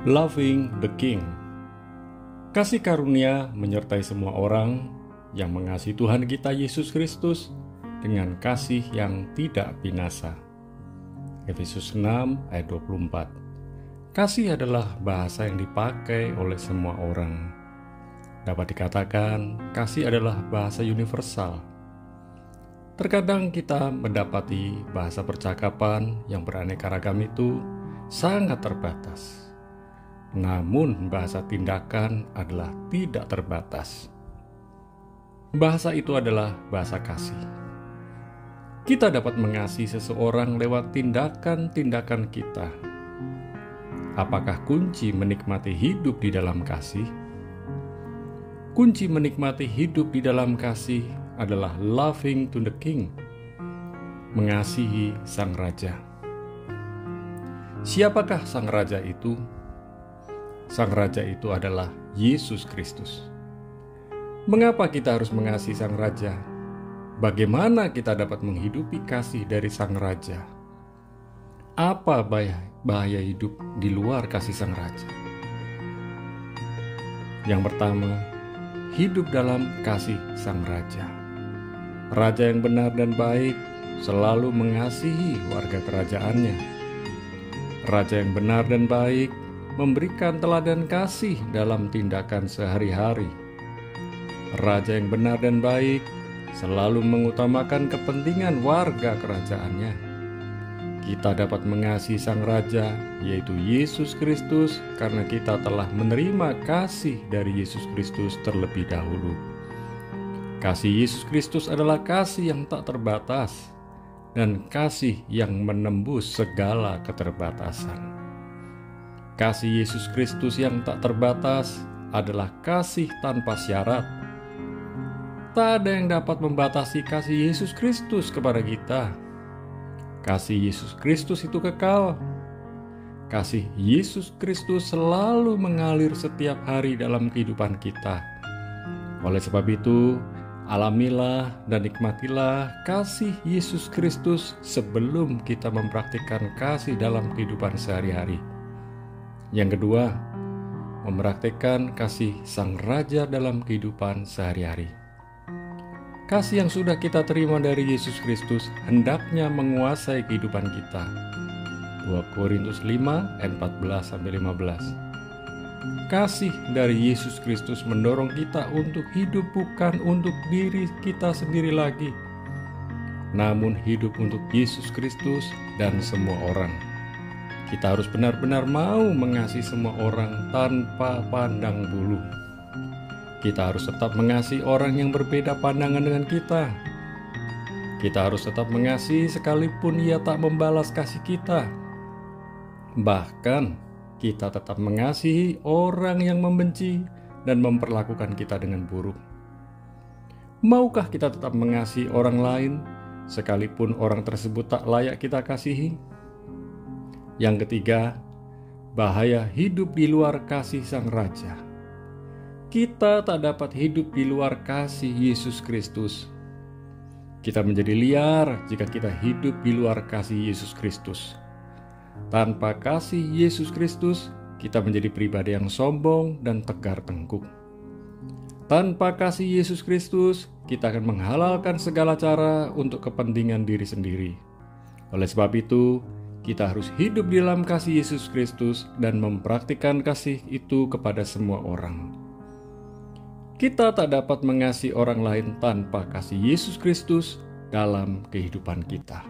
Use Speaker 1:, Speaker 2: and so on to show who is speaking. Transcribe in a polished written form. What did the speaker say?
Speaker 1: Loving the King. Kasih karunia menyertai semua orang yang mengasihi Tuhan kita Yesus Kristus dengan kasih yang tidak binasa. Efesus 6 ayat 24. Kasih adalah bahasa yang dipakai oleh semua orang. Dapat dikatakan, kasih adalah bahasa universal. Terkadang kita mendapati bahasa percakapan yang beraneka ragam itu sangat terbatas. Namun bahasa tindakan adalah tidak terbatas. Bahasa itu adalah bahasa kasih. Kita dapat mengasihi seseorang lewat tindakan-tindakan kita. Apakah kunci menikmati hidup di dalam kasih? Kunci menikmati hidup di dalam kasih adalah loving to the King, mengasihi Sang Raja. Siapakah Sang Raja itu? Sang Raja itu adalah Yesus Kristus. Mengapa kita harus mengasihi Sang Raja? Bagaimana kita dapat menghidupi kasih dari Sang Raja? Apa bahaya hidup di luar kasih Sang Raja? Yang pertama, hidup dalam kasih Sang Raja. Raja yang benar dan baik selalu mengasihi warga kerajaannya. Raja yang benar dan baik memberikan teladan kasih dalam tindakan sehari-hari. Raja yang benar dan baik selalu mengutamakan kepentingan warga kerajaannya. Kita dapat mengasihi Sang Raja, yaitu Yesus Kristus, karena kita telah menerima kasih dari Yesus Kristus terlebih dahulu. Kasih Yesus Kristus adalah kasih yang tak terbatas dan kasih yang menembus segala keterbatasan. Kasih Yesus Kristus yang tak terbatas adalah kasih tanpa syarat. Tak ada yang dapat membatasi kasih Yesus Kristus kepada kita. Kasih Yesus Kristus itu kekal. Kasih Yesus Kristus selalu mengalir setiap hari dalam kehidupan kita. Oleh sebab itu, alamilah dan nikmatilah kasih Yesus Kristus sebelum kita mempraktikkan kasih dalam kehidupan sehari-hari. Yang kedua, mempraktikkan kasih Sang Raja dalam kehidupan sehari-hari. Kasih yang sudah kita terima dari Yesus Kristus hendaknya menguasai kehidupan kita. 2 Korintus 5 ayat 14-15. Kasih dari Yesus Kristus mendorong kita untuk hidup bukan untuk diri kita sendiri lagi, namun hidup untuk Yesus Kristus dan semua orang. Kita harus benar-benar mau mengasihi semua orang tanpa pandang bulu. Kita harus tetap mengasihi orang yang berbeda pandangan dengan kita. Kita harus tetap mengasihi sekalipun ia tak membalas kasih kita. Bahkan, kita tetap mengasihi orang yang membenci dan memperlakukan kita dengan buruk. Maukah kita tetap mengasihi orang lain sekalipun orang tersebut tak layak kita kasihi? Yang ketiga, bahaya hidup di luar kasih Sang Raja. Kita tak dapat hidup di luar kasih Yesus Kristus. Kita menjadi liar jika kita hidup di luar kasih Yesus Kristus. Tanpa kasih Yesus Kristus, kita menjadi pribadi yang sombong dan tegar tengkuk. Tanpa kasih Yesus Kristus, kita akan menghalalkan segala cara untuk kepentingan diri sendiri. Oleh sebab itu, kita harus hidup di dalam kasih Yesus Kristus dan mempraktikkan kasih itu kepada semua orang. Kita tak dapat mengasihi orang lain tanpa kasih Yesus Kristus dalam kehidupan kita.